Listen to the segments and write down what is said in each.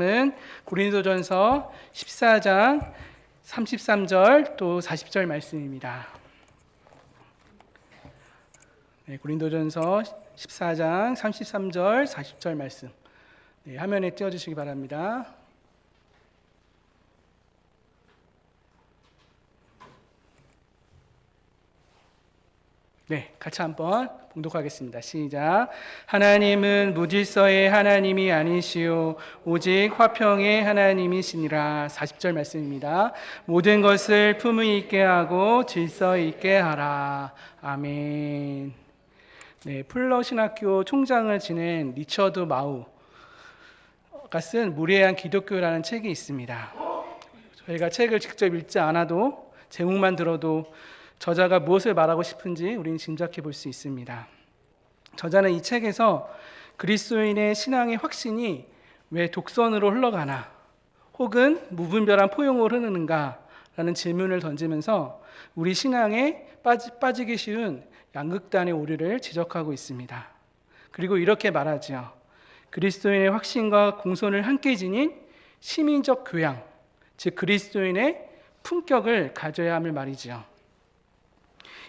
은 고린도전서 14장 33절 또 40절 말씀입니다. 네, 고린도전서 14장 33절 40절 말씀. 네, 화면에 띄워주시기 바랍니다. 네, 같이 한번 봉독하겠습니다. 시작. 하나님은 무질서의 하나님이 아니시오 오직 화평의 하나님이시니라. 40절 말씀입니다. 모든 것을 품위 있게 하고 질서 있게 하라. 아멘. 네, 풀러 신학교 총장을 지낸 리처드 마우가 쓴 무례한 기독교라는 책이 있습니다. 저희가 책을 직접 읽지 않아도 제목만 들어도 저자가 무엇을 말하고 싶은지 우리는 짐작해 볼 수 있습니다. 저자는 이 책에서 그리스도인의 신앙의 확신이 왜 독선으로 흘러가나 혹은 무분별한 포용으로 흐르는가 라는 질문을 던지면서 우리 신앙에 빠지기 쉬운 양극단의 오류를 지적하고 있습니다. 그리고 이렇게 말하지요. 그리스도인의 확신과 공손을 함께 지닌 시민적 교양, 즉 그리스도인의 품격을 가져야 함을 말이지요.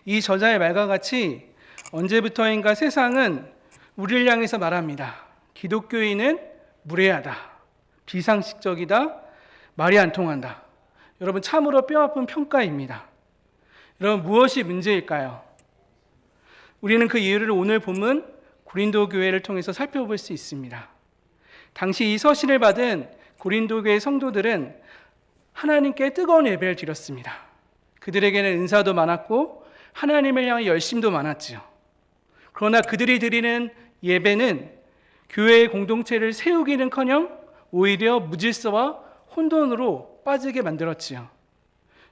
이 저자의 말과 같이 언제부터인가 세상은 우리를 향해서 말합니다. 기독교인은 무례하다, 비상식적이다, 말이 안 통한다. 여러분 참으로 뼈아픈 평가입니다. 여러분 무엇이 문제일까요? 우리는 그 이유를 오늘 본문 고린도 교회를 통해서 살펴볼 수 있습니다. 당시 이 서신을 받은 고린도 교회 성도들은 하나님께 뜨거운 예배를 드렸습니다. 그들에게는 은사도 많았고 하나님을 향한 열심도 많았지요. 그러나 그들이 드리는 예배는 교회의 공동체를 세우기는커녕 오히려 무질서와 혼돈으로 빠지게 만들었지요.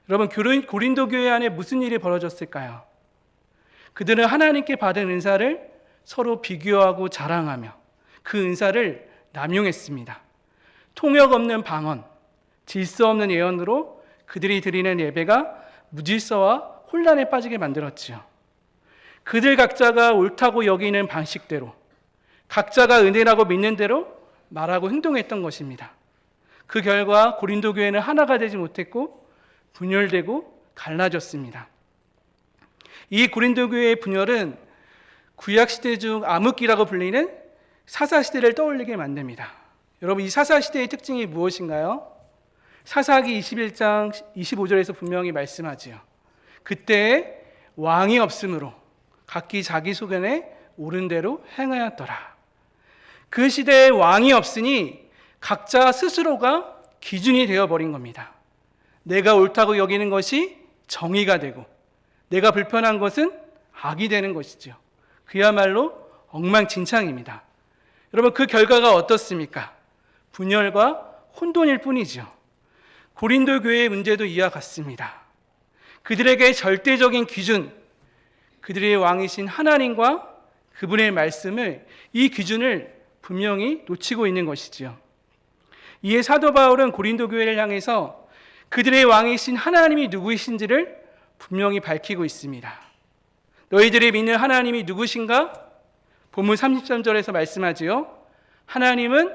여러분 고린도 교회 안에 무슨 일이 벌어졌을까요? 그들은 하나님께 받은 은사를 서로 비교하고 자랑하며 그 은사를 남용했습니다. 통역 없는 방언, 질서 없는 예언으로 그들이 드리는 예배가 무질서와 혼란에 빠지게 만들었지요. 그들 각자가 옳다고 여기는 방식대로 각자가 은혜라고 믿는 대로 말하고 행동했던 것입니다. 그 결과 고린도 교회는 하나가 되지 못했고 분열되고 갈라졌습니다. 이 고린도 교회의 분열은 구약시대 중 암흑기라고 불리는 사사시대를 떠올리게 만듭니다. 여러분 이 사사시대의 특징이 무엇인가요? 사사기 21장 25절에서 분명히 말씀하지요. 그때 왕이 없으므로 각기 자기 소견에 옳은 대로 행하였더라. 그 시대에 왕이 없으니 각자 스스로가 기준이 되어버린 겁니다. 내가 옳다고 여기는 것이 정의가 되고 내가 불편한 것은 악이 되는 것이죠. 그야말로 엉망진창입니다. 여러분 그 결과가 어떻습니까? 분열과 혼돈일 뿐이죠. 고린도 교회의 문제도 이와 같습니다. 그들에게 절대적인 기준, 그들의 왕이신 하나님과 그분의 말씀을 이 기준을 분명히 놓치고 있는 것이지요. 이에 사도 바울은 고린도 교회를 향해서 그들의 왕이신 하나님이 누구이신지를 분명히 밝히고 있습니다. 너희들이 믿는 하나님이 누구신가? 본문 33절에서 말씀하지요. 하나님은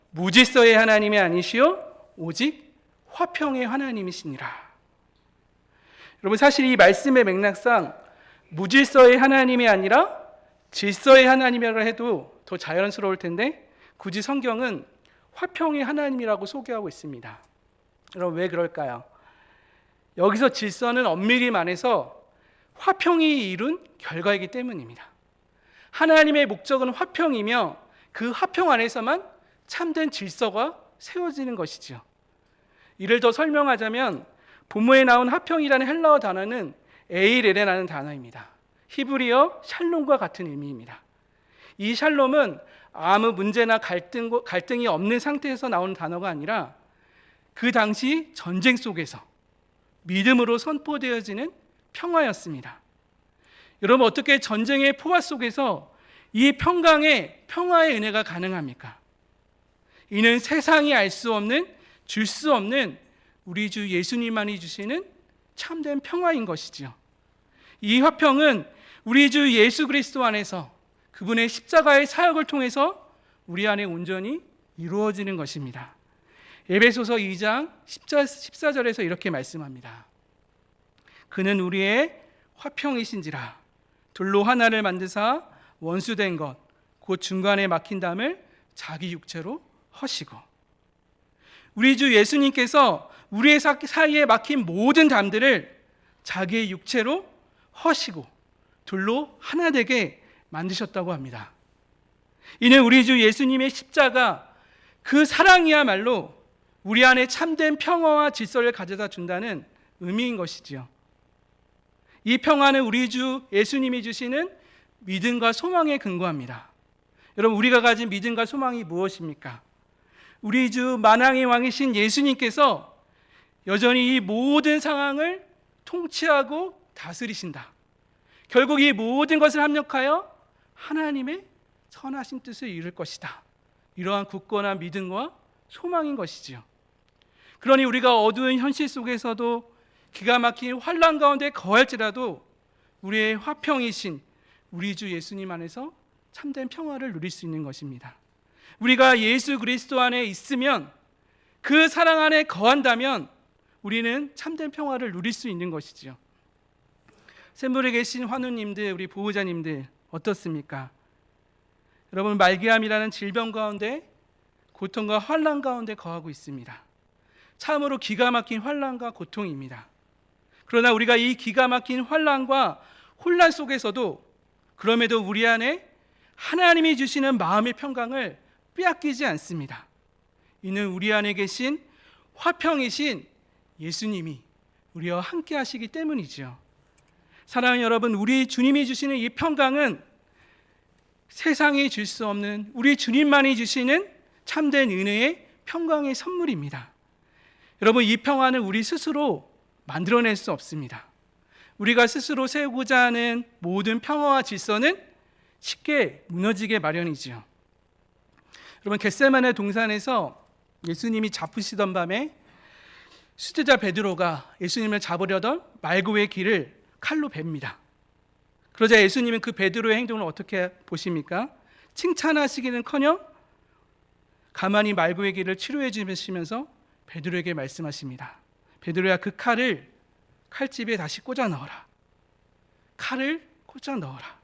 무질서의 하나님이 아니시오 오직 화평의 하나님이시니라. 여러분 사실 이 말씀의 맥락상 무질서의 하나님이 아니라 질서의 하나님이라고 해도 더 자연스러울 텐데 굳이 성경은 화평의 하나님이라고 소개하고 있습니다. 여러분 왜 그럴까요? 여기서 질서는 엄밀히 말해서 화평이 이룬 결과이기 때문입니다. 하나님의 목적은 화평이며 그 화평 안에서만 참된 질서가 세워지는 것이지요. 이를 더 설명하자면 본문에 나온 화평이라는 헬라어 단어는 에이레레라는 단어입니다. 히브리어 샬롬과 같은 의미입니다. 이 샬롬은 아무 문제나 갈등이 없는 상태에서 나오는 단어가 아니라 그 당시 전쟁 속에서 믿음으로 선포되어지는 평화였습니다. 여러분 어떻게 전쟁의 포화 속에서 이 평강의 평화의 은혜가 가능합니까? 이는 세상이 알 수 없는 줄 수 없는 우리 주 예수님만이 주시는 참된 평화인 것이지요. 이 화평은 우리 주 예수 그리스도 안에서 그분의 십자가의 사역을 통해서 우리 안에 온전히 이루어지는 것입니다. 에베소서 2장 14절에서 이렇게 말씀합니다. 그는 우리의 화평이신지라 둘로 하나를 만드사 원수된 것 곧 중간에 막힌 담을 자기 육체로 허시고. 우리 주 예수님께서 우리의 사이에 막힌 모든 담들을 자기의 육체로 허시고 둘로 하나 되게 만드셨다고 합니다. 이는 우리 주 예수님의 십자가, 그 사랑이야말로 우리 안에 참된 평화와 질서를 가져다 준다는 의미인 것이지요. 이 평화는 우리 주 예수님이 주시는 믿음과 소망에 근거합니다. 여러분, 우리가 가진 믿음과 소망이 무엇입니까? 우리 주 만왕의 왕이신 예수님께서 여전히 이 모든 상황을 통치하고 다스리신다. 결국 이 모든 것을 합력하여 하나님의 선하신 뜻을 이룰 것이다. 이러한 굳건한 믿음과 소망인 것이지요. 그러니 우리가 어두운 현실 속에서도 기가 막힌 환난 가운데 거할지라도 우리의 화평이신 우리 주 예수님 안에서 참된 평화를 누릴 수 있는 것입니다. 우리가 예수 그리스도 안에 있으면, 그 사랑 안에 거한다면 우리는 참된 평화를 누릴 수 있는 것이지요. 샘물에 계신 환우님들, 우리 보호자님들 어떻습니까? 여러분, 말기암이라는 질병 가운데 고통과 환난 가운데 거하고 있습니다. 참으로 기가 막힌 환난과 고통입니다. 그러나 우리가 이 기가 막힌 환난과 혼란 속에서도 그럼에도 우리 안에 하나님이 주시는 마음의 평강을 빼앗기지 않습니다. 이는 우리 안에 계신 화평이신 예수님이 우리와 함께 하시기 때문이지요. 사랑하는 여러분, 우리 주님이 주시는 이 평강은 세상이 줄 수 없는, 우리 주님만이 주시는 참된 은혜의 평강의 선물입니다. 여러분, 이 평화는 우리 스스로 만들어낼 수 없습니다. 우리가 스스로 세우고자 하는 모든 평화와 질서는 쉽게 무너지게 마련이지요. 여러분, 겟세마네 동산에서 예수님이 잡으시던 밤에 수제자 베드로가 예수님을 잡으려던 말고의 길을 칼로 뱁니다. 그러자 예수님은 그 베드로의 행동을 어떻게 보십니까? 칭찬하시기는커녕 가만히 말고의 길을 치료해 주시면서 베드로에게 말씀하십니다. 베드로야, 그 칼을 칼집에 다시 꽂아 넣어라. 칼을 꽂아 넣어라.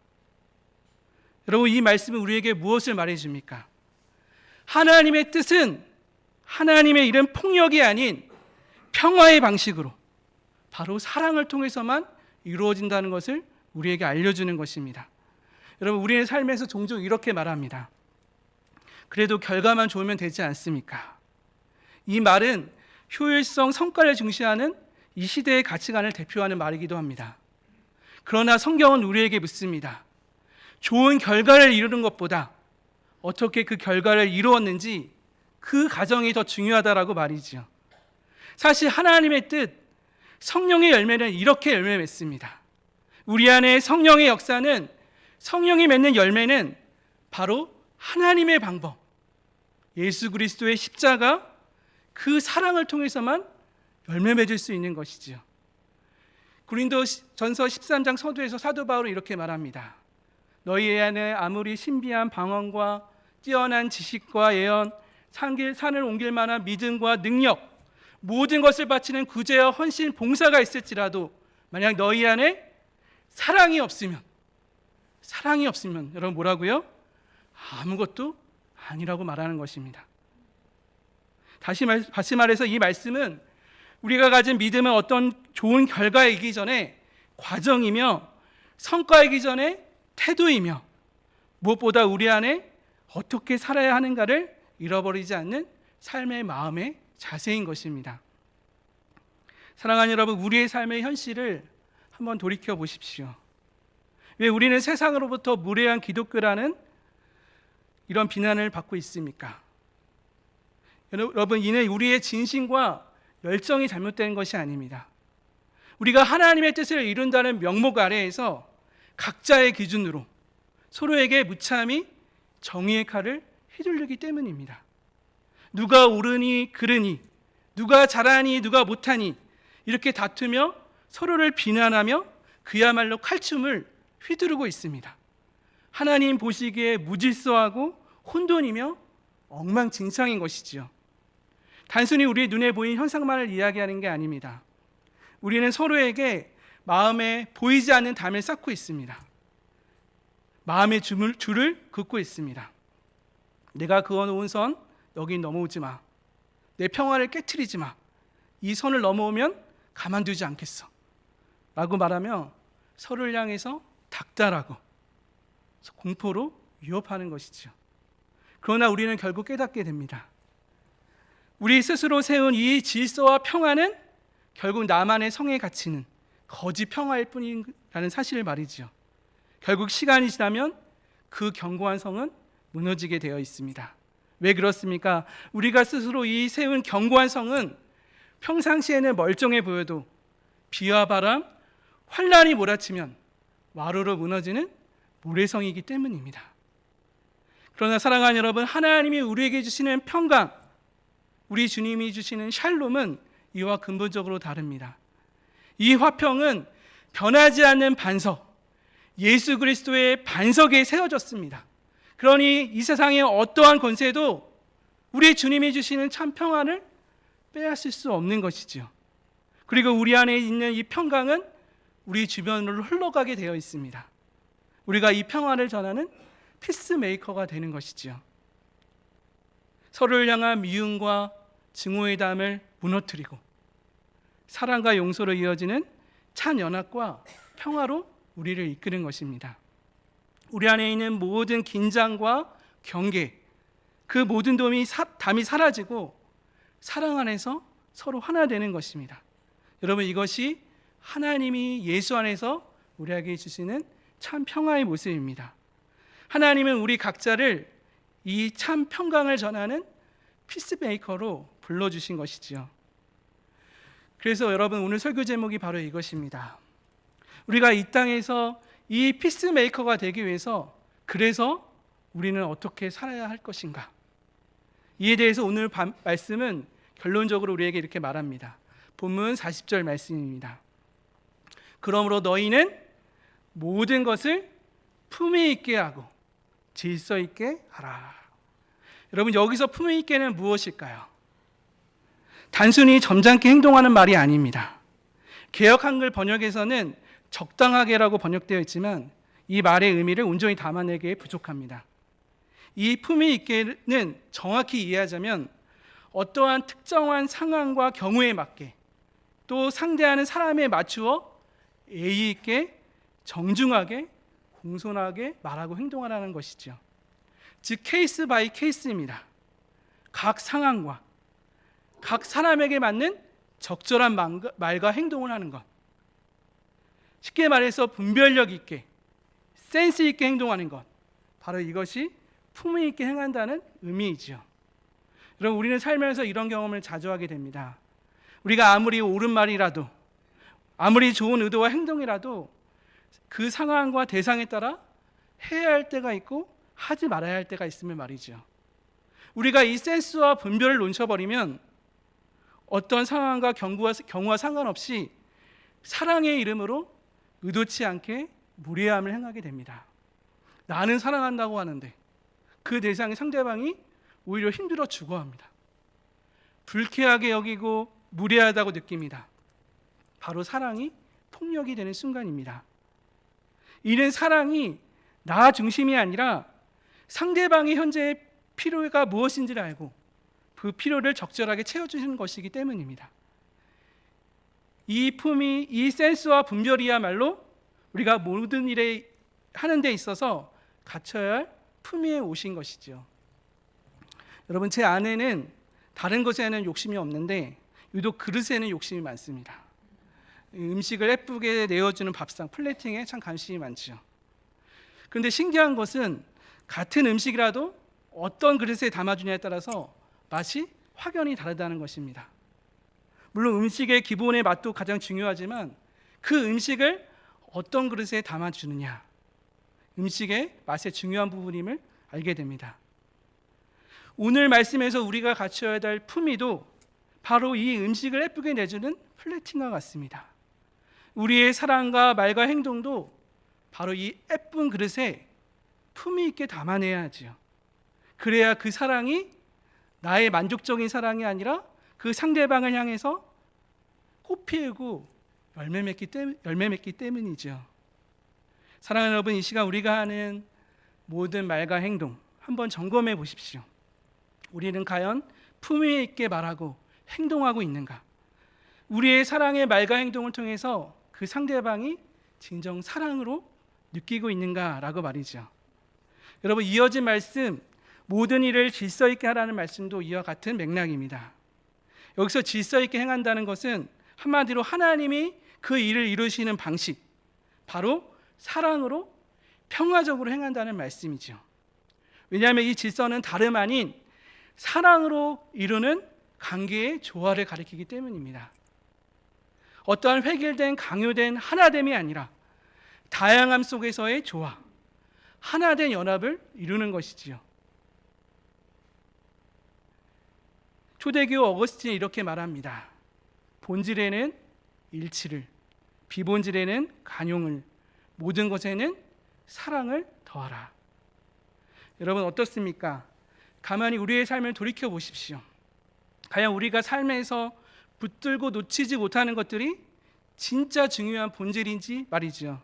여러분, 이 말씀은 우리에게 무엇을 말해줍니까? 하나님의 뜻은 하나님의 이런 폭력이 아닌 평화의 방식으로, 바로 사랑을 통해서만 이루어진다는 것을 우리에게 알려주는 것입니다. 여러분, 우리의 삶에서 종종 이렇게 말합니다. 그래도 결과만 좋으면 되지 않습니까? 이 말은 효율성, 성과를 중시하는 이 시대의 가치관을 대표하는 말이기도 합니다. 그러나 성경은 우리에게 묻습니다. 좋은 결과를 이루는 것보다 어떻게 그 결과를 이루었는지, 그 과정이 더 중요하다라고 말이죠. 사실 하나님의 뜻, 성령의 열매는 이렇게 열매 맺습니다. 우리 안에 성령의 역사는, 성령이 맺는 열매는 바로 하나님의 방법, 예수 그리스도의 십자가, 그 사랑을 통해서만 열매 맺을 수 있는 것이지요. 고린도전서 13장 서두에서 사도 바울은 이렇게 말합니다. 너희 안에 아무리 신비한 방언과 뛰어난 지식과 예언, 산을 옮길 만한 믿음과 능력, 모든 것을 바치는 구제와 헌신, 봉사가 있을지라도 만약 너희 안에 사랑이 없으면 여러분 뭐라고요? 아무것도 아니라고 말하는 것입니다. 다시 말해서 이 말씀은 우리가 가진 믿음은 어떤 좋은 결과이기 전에 과정이며, 성과이기 전에 태도이며, 무엇보다 우리 안에 어떻게 살아야 하는가를 잃어버리지 않는 삶의 마음의 자세인 것입니다. 사랑하는 여러분, 우리의 삶의 현실을 한번 돌이켜 보십시오. 왜 우리는 세상으로부터 무례한 기독교라는 이런 비난을 받고 있습니까? 여러분, 이는 우리의 진심과 열정이 잘못된 것이 아닙니다. 우리가 하나님의 뜻을 이룬다는 명목 아래에서 각자의 기준으로 서로에게 무참히 정의의 칼을 휘두르기 때문입니다. 누가 옳으니 그르니, 누가 잘하니 누가 못하니, 이렇게 다투며 서로를 비난하며 그야말로 칼춤을 휘두르고 있습니다. 하나님 보시기에 무질서하고 혼돈이며 엉망진창인 것이지요. 단순히 우리 눈에 보이는 현상만을 이야기하는 게 아닙니다. 우리는 서로에게 마음에 보이지 않는 담을 쌓고 있습니다. 마음의 줄을 긋고 있습니다. 내가 그어놓은 선 여기 넘어오지 마. 내 평화를 깨트리지 마. 이 선을 넘어오면 가만두지 않겠어 라고 말하며 서로를 향해서 닥달하고 공포로 위협하는 것이죠. 그러나 우리는 결국 깨닫게 됩니다. 우리 스스로 세운 이 질서와 평화는 결국 나만의 성에 갇히는 거짓 평화일 뿐이라는 사실을 말이죠. 결국 시간이 지나면 그 견고한 성은 무너지게 되어 있습니다. 왜 그렇습니까? 우리가 스스로 이 세운 견고한 성은 평상시에는 멀쩡해 보여도 비와 바람, 환란이 몰아치면 와로로 무너지는 모래성이기 때문입니다. 그러나 사랑하는 여러분, 하나님이 우리에게 주시는 평강, 우리 주님이 주시는 샬롬은 이와 근본적으로 다릅니다. 이 화평은 변하지 않는 반석, 예수 그리스도의 반석에 세워졌습니다. 그러니 이 세상의 어떠한 권세도 우리 주님이 주시는 참 평안을 빼앗을 수 없는 것이지요. 그리고 우리 안에 있는 이 평강은 우리 주변으로 흘러가게 되어 있습니다. 우리가 이 평안을 전하는 피스메이커가 되는 것이지요. 서로를 향한 미움과 증오의 담을 무너뜨리고 사랑과 용서로 이어지는 찬 연합과 평화로 우리를 이끄는 것입니다. 우리 안에 있는 모든 긴장과 경계, 그 모든 담이 사라지고 사랑 안에서 서로 하나 되는 것입니다. 여러분, 이것이 하나님이 예수 안에서 우리에게 주시는 참 평화의 모습입니다. 하나님은 우리 각자를 이 참 평강을 전하는 피스메이커로 불러주신 것이지요. 그래서 여러분, 오늘 설교 제목이 바로 이것입니다. 우리가 이 땅에서 이 피스메이커가 되기 위해서 그래서 우리는 어떻게 살아야 할 것인가? 이에 대해서 오늘 말씀은 결론적으로 우리에게 이렇게 말합니다. 본문 40절 말씀입니다. 그러므로 너희는 모든 것을 품위 있게 하고 질서 있게 하라. 여러분, 여기서 품위 있게는 무엇일까요? 단순히 점잖게 행동하는 말이 아닙니다. 개역 한글 번역에서는 적당하게라고 번역되어 있지만 이 말의 의미를 온전히 담아내기에 부족합니다. 이 품위 있게는 정확히 이해하자면 어떠한 특정한 상황과 경우에 맞게 또 상대하는 사람에 맞추어 예의 있게 정중하게 공손하게 말하고 행동하라는 것이죠. 즉 케이스 바이 케이스입니다. 각 상황과 각 사람에게 맞는 적절한 말과 행동을 하는 것. 쉽게 말해서 분별력 있게 센스 있게 행동하는 것, 바로 이것이 품위 있게 행한다는 의미이죠. 여러분, 우리는 살면서 이런 경험을 자주 하게 됩니다. 우리가 아무리 옳은 말이라도 아무리 좋은 의도와 행동이라도 그 상황과 대상에 따라 해야 할 때가 있고 하지 말아야 할 때가 있으면 말이죠. 우리가 이 센스와 분별을 놓쳐버리면 어떤 상황과 경우와 상관없이 사랑의 이름으로 의도치 않게 무례함을 행하게 됩니다. 나는 사랑한다고 하는데 그 대상의 상대방이 오히려 힘들어 죽어합니다. 불쾌하게 여기고 무례하다고 느낍니다. 바로 사랑이 폭력이 되는 순간입니다. 이는 사랑이 나 중심이 아니라 상대방이 현재의 필요가 무엇인지를 알고 그 필요를 적절하게 채워주시는 것이기 때문입니다. 이 품위, 이 센스와 분별이야말로 우리가 모든 일에 하는 데 있어서 갖춰야 할 품위의 옷인 것이죠. 여러분, 제 아내는 다른 것에는 욕심이 없는데 유독 그릇에는 욕심이 많습니다. 음식을 예쁘게 내어주는 밥상, 플레이팅에 참 관심이 많죠. 그런데 신기한 것은 같은 음식이라도 어떤 그릇에 담아주냐에 따라서 맛이 확연히 다르다는 것입니다. 물론 음식의 기본의 맛도 가장 중요하지만 그 음식을 어떤 그릇에 담아주느냐, 음식의 맛의 중요한 부분임을 알게 됩니다. 오늘 말씀에서 우리가 갖춰야 될 품위도 바로 이 음식을 예쁘게 내주는 플레이팅과 같습니다. 우리의 사랑과 말과 행동도 바로 이 예쁜 그릇에 품위 있게 담아내야 하지요. 그래야 그 사랑이 나의 만족적인 사랑이 아니라 그 상대방을 향해서 꽃 피우고 열매 맺기 때문이죠. 사랑하는 여러분, 이 시간 우리가 하는 모든 말과 행동 한번 점검해 보십시오. 우리는 과연 품위 있게 말하고 행동하고 있는가? 우리의 사랑의 말과 행동을 통해서 그 상대방이 진정 사랑으로 느끼고 있는가라고 말이죠. 여러분, 이어진 말씀, 모든 일을 질서 있게 하라는 말씀도 이와 같은 맥락입니다. 여기서 질서 있게 행한다는 것은 한마디로 하나님이 그 일을 이루시는 방식, 바로 사랑으로 평화적으로 행한다는 말씀이죠. 왜냐하면 이 질서는 다름 아닌 사랑으로 이루는 관계의 조화를 가리키기 때문입니다. 어떠한 획일된 강요된 하나됨이 아니라 다양함 속에서의 조화, 하나된 연합을 이루는 것이지요. 초대교 어거스틴이 이렇게 말합니다. 본질에는 일치를, 비본질에는 간용을, 모든 것에는 사랑을 더하라. 여러분, 어떻습니까? 가만히 우리의 삶을 돌이켜 보십시오. 과연 우리가 삶에서 붙들고 놓치지 못하는 것들이 진짜 중요한 본질인지 말이죠.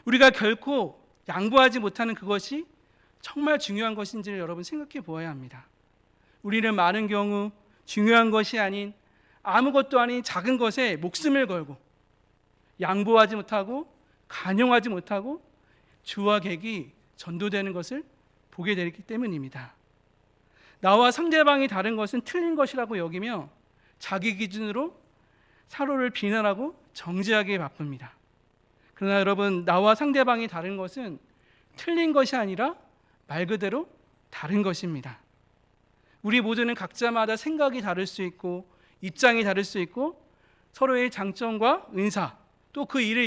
우리가 결코 양보하지 못하는 그것이 정말 중요한 것인지를 여러분 생각해 보아야 합니다. 우리는 많은 경우 중요한 것이 아닌 아무것도 아닌 작은 것에 목숨을 걸고 양보하지 못하고 간용하지 못하고 주와 객이 전도되는 것을 보게 되기 때문입니다. 나와 상대방이 다른 것은 틀린 것이라고 여기며 자기 기준으로 서로를 비난하고 정죄하기에 바쁩니다. 그러나 여러분, 나와 상대방이 다른 것은 틀린 것이 아니라 말 그대로 다른 것입니다. 우리 모두는 각자마다 생각이 다를 수 있고 입장이 다를 수 있고 서로의 장점과 은사, 또 그 일을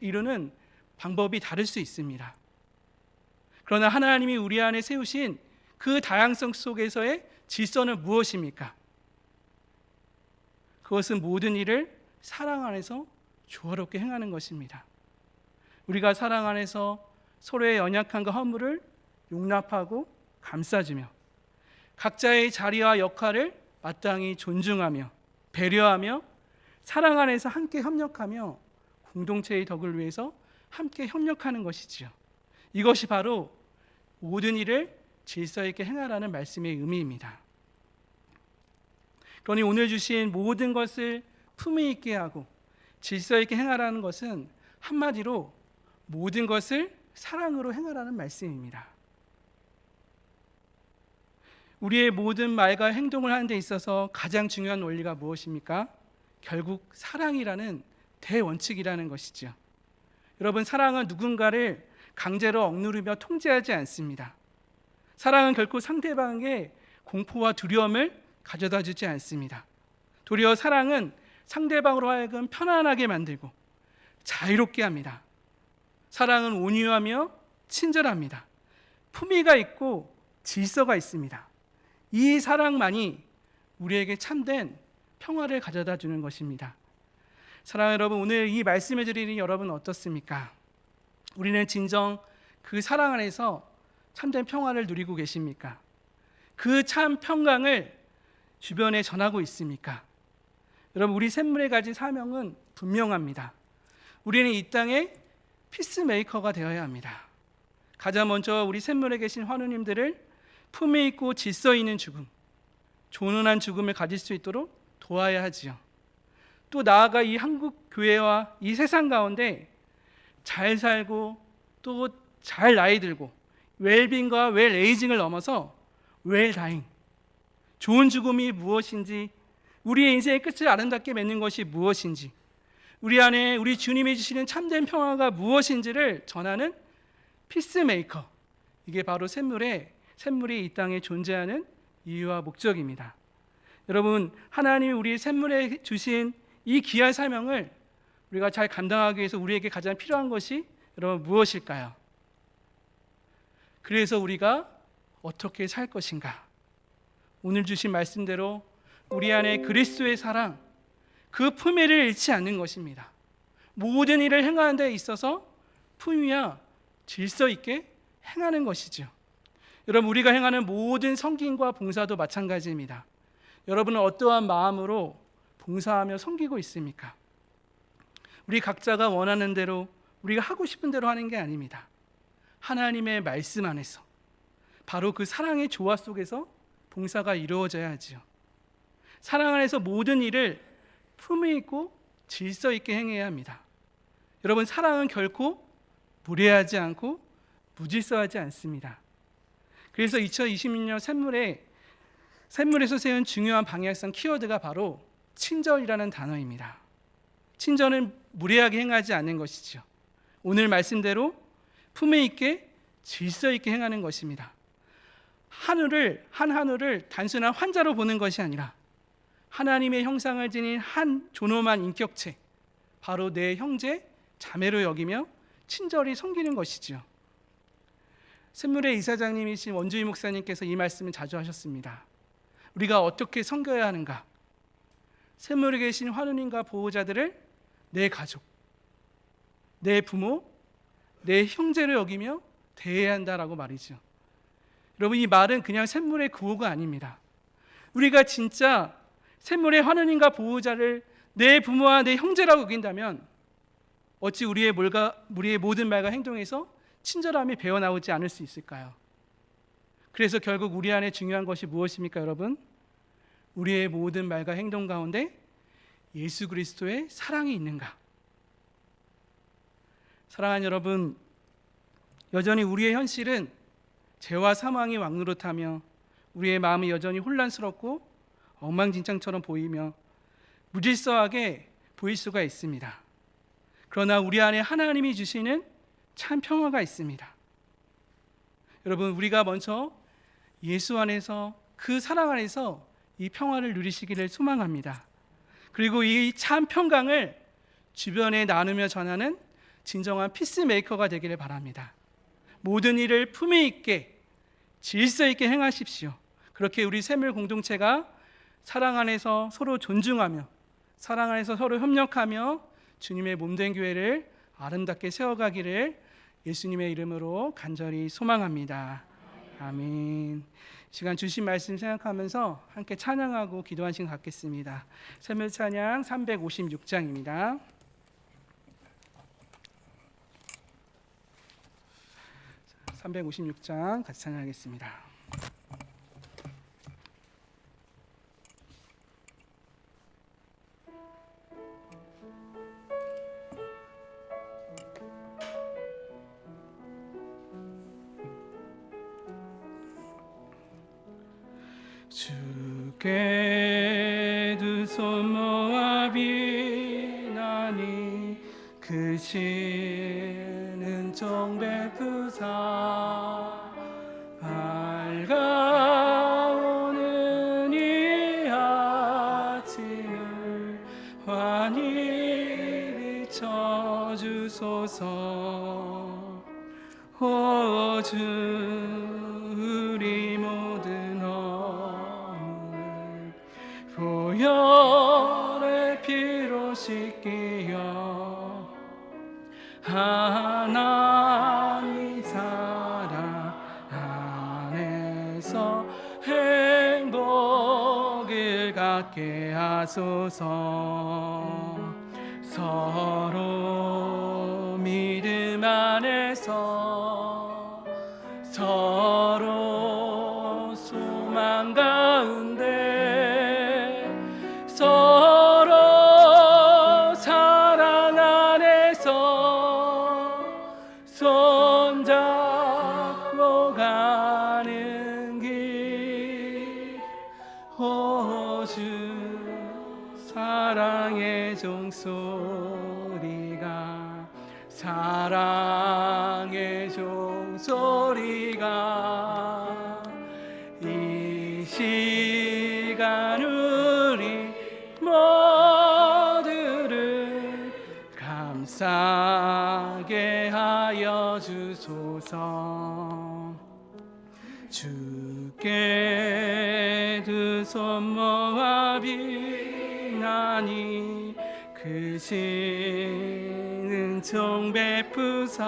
이루는 방법이 다를 수 있습니다. 그러나 하나님이 우리 안에 세우신 그 다양성 속에서의 질서는 무엇입니까? 그것은 모든 일을 사랑 안에서 조화롭게 행하는 것입니다. 우리가 사랑 안에서 서로의 연약함과 허물을 용납하고 감싸주며 각자의 자리와 역할을 마땅히 존중하며 배려하며 사랑 안에서 함께 협력하며 공동체의 덕을 위해서 함께 협력하는 것이지요. 이것이 바로 모든 일을 질서 있게 행하라는 말씀의 의미입니다. 그러니 오늘 주신 모든 것을 품위 있게 하고 질서 있게 행하라는 것은 한마디로 모든 것을 사랑으로 행하라는 말씀입니다. 우리의 모든 말과 행동을 하는 데 있어서 가장 중요한 원리가 무엇입니까? 결국 사랑이라는 대원칙이라는 것이죠. 여러분, 사랑은 누군가를 강제로 억누르며 통제하지 않습니다. 사랑은 결코 상대방에게 공포와 두려움을 가져다 주지 않습니다. 도리어 사랑은 상대방으로 하여금 편안하게 만들고 자유롭게 합니다. 사랑은 온유하며 친절합니다. 품위가 있고 질서가 있습니다. 이 사랑만이 우리에게 참된 평화를 가져다 주는 것입니다. 사랑하는 여러분, 오늘 이 말씀을 드리는 여러분 어떻습니까? 우리는 진정 그 사랑 안에서 참된 평화를 누리고 계십니까? 그 참 평강을 주변에 전하고 있습니까? 여러분, 우리 샘물에 가진 사명은 분명합니다. 우리는 이 땅에 피스메이커가 되어야 합니다. 가장 먼저 우리 샘물에 계신 환우님들을 품위 있고 질서 있는 죽음, 존엄한 죽음을 가질 수 있도록 도와야 하지요. 또 나아가 이 한국 교회와 이 세상 가운데 잘 살고 또 잘 나이 들고 웰빙과 웰에이징을 넘어서 웰다잉, 좋은 죽음이 무엇인지, 우리의 인생의 끝을 아름답게 맺는 것이 무엇인지, 우리 안에 우리 주님이 주시는 참된 평화가 무엇인지를 전하는 피스메이커, 이게 바로 샘물이 이 땅에 존재하는 이유와 목적입니다. 여러분, 하나님이 우리 샘물에 주신 이 귀한 사명을 우리가 잘 감당하기 위해서 우리에게 가장 필요한 것이 여러분 무엇일까요? 그래서 우리가 어떻게 살 것인가? 오늘 주신 말씀대로 우리 안에 그리스도의 사랑, 그 품위를 잃지 않는 것입니다. 모든 일을 행하는 데 있어서 품위와 질서 있게 행하는 것이죠. 여러분, 우리가 행하는 모든 섬김과 봉사도 마찬가지입니다. 여러분은 어떠한 마음으로 봉사하며 섬기고 있습니까? 우리 각자가 원하는 대로, 우리가 하고 싶은 대로 하는 게 아닙니다. 하나님의 말씀 안에서, 바로 그 사랑의 조화 속에서 봉사가 이루어져야 하지요. 사랑 안에서 모든 일을 품위 있고 질서 있게 행해야 합니다. 여러분, 사랑은 결코 무례하지 않고 무질서하지 않습니다. 그래서 2026년 샘물에서 세운 중요한 방향성 키워드가 바로 친절이라는 단어입니다. 친절은 무례하게 행하지 않는 것이죠. 오늘 말씀대로 품위 있게 질서 있게 행하는 것입니다. 한 하늘을 단순한 환자로 보는 것이 아니라 하나님의 형상을 지닌 한 존엄한 인격체, 바로 내 형제, 자매로 여기며 친절히 섬기는 것이지요. 샘물의 이사장님이신 원주희 목사님께서 이 말씀을 자주 하셨습니다. 우리가 어떻게 섬겨야 하는가? 샘물에 계신 환우님과 보호자들을 내 가족, 내 부모, 내 형제로 여기며 대해야 한다라고 말이죠. 여러분, 이 말은 그냥 샘물의 구호가 아닙니다. 우리가 진짜 샘물의 환우님과 보호자를 내 부모와 내 형제라고 여긴다면 어찌 우리의 모든 말과 행동에서 친절함이 배어나오지 않을 수 있을까요? 그래서 결국 우리 안에 중요한 것이 무엇입니까, 여러분? 우리의 모든 말과 행동 가운데 예수 그리스도의 사랑이 있는가? 사랑하는 여러분, 여전히 우리의 현실은 죄와 사망이 왕노릇하며 우리의 마음이 여전히 혼란스럽고 엉망진창처럼 보이며 무질서하게 보일 수가 있습니다. 그러나 우리 안에 하나님이 주시는 참 평화가 있습니다. 여러분, 우리가 먼저 예수 안에서, 그 사랑 안에서 이 평화를 누리시기를 소망합니다. 그리고 이 참 평강을 주변에 나누며 전하는 진정한 피스메이커가 되기를 바랍니다. 모든 일을 품위 있게 질서 있게 행하십시오. 그렇게 우리 샘물 공동체가 사랑 안에서 서로 존중하며 사랑 안에서 서로 협력하며 주님의 몸된 교회를 아름답게 세워가기를 예수님의 이름으로 간절히 소망합니다. 아멘. 시간 주신 말씀 생각하면서 함께 찬양하고 기도한 시간 갖겠습니다. 샘물 찬양 356장입니다. 356장 같이 찬양하겠습니다. 주께 두 손 모아 비나니 크신 정 베푸사 밝아오는 이 아침을 환히 비춰주소서. 오 주, 우리 모든 허물 보혈의 피로 씻기어 하나님 사랑 안에서 행복을 갖게 하소서. 서로 믿음 안에서 서로 소망 가운데 서로 사랑 안에서 손잡고 가는 길. 오 주, 사랑의 종소리가 사랑의 종소리가 이 시간 우리 모두를 감싸게 하여 주소서. 주께 두 손 모아 비나니 크신 정 베푸사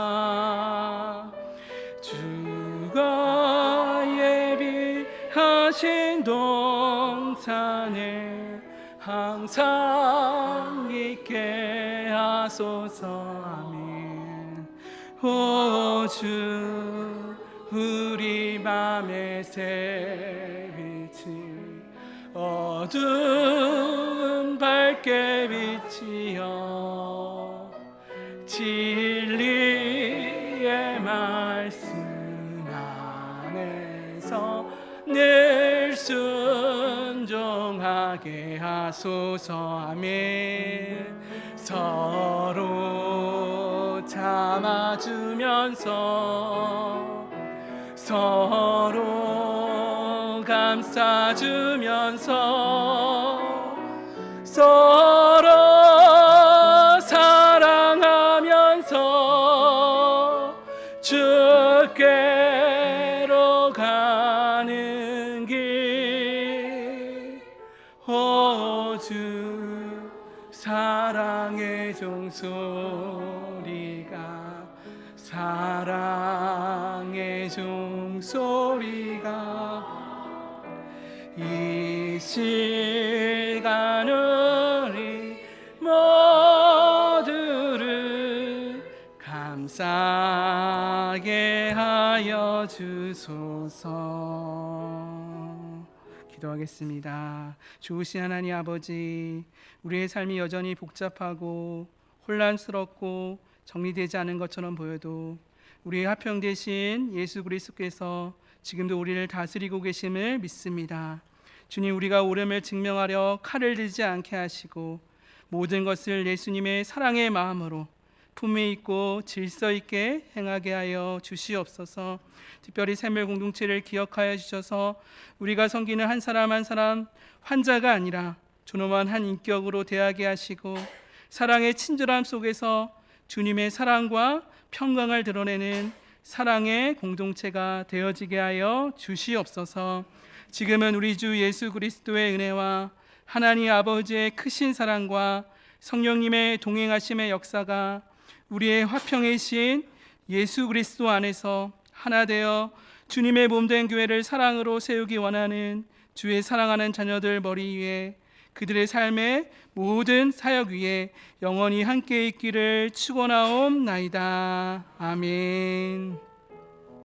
주가 예비한 거신 동산에 항상 있게 하소서. 아멘. 오 주, 우리 맘의 새빛이 어두운 밝게 비치어 진리의 말씀 안에서 늘 순종하게 하소서. 아멘. 서로 참아주면서 서로 감싸주면서 서로 사랑하면서 주께로 가는 길. 오 주, 사랑의 종소리가 사랑의 종소리가 이 시간 우리 모두를 감사하게 하여 주소서. 기도하겠습니다. 좋으신 하나님 아버지, 우리의 삶이 여전히 복잡하고 혼란스럽고 정리되지 않은 것처럼 보여도 우리의 화평 되신 예수 그리스도께서 지금도 우리를 다스리고 계심을 믿습니다. 주님, 우리가 옳음을 증명하려 칼을 들지 않게 하시고 모든 것을 예수님의 사랑의 마음으로 품위 있고 질서 있게 행하게 하여 주시옵소서. 특별히 샘물 공동체를 기억하여 주셔서 우리가 섬기는 한 사람 한 사람 환자가 아니라 존엄한 한 인격으로 대하게 하시고 사랑의 친절함 속에서 주님의 사랑과 평강을 드러내는 사랑의 공동체가 되어지게 하여 주시옵소서. 지금은 우리 주 예수 그리스도의 은혜와 하나님 아버지의 크신 사랑과 성령님의 동행하심의 역사가 우리의 화평의 신 예수 그리스도 안에서 하나 되어 주님의 몸된 교회를 사랑으로 세우기 원하는 주의 사랑하는 자녀들 머리 위에 그들의 삶의 모든 사역 위에 영원히 함께 있기를 축원하옵나이다. 아멘.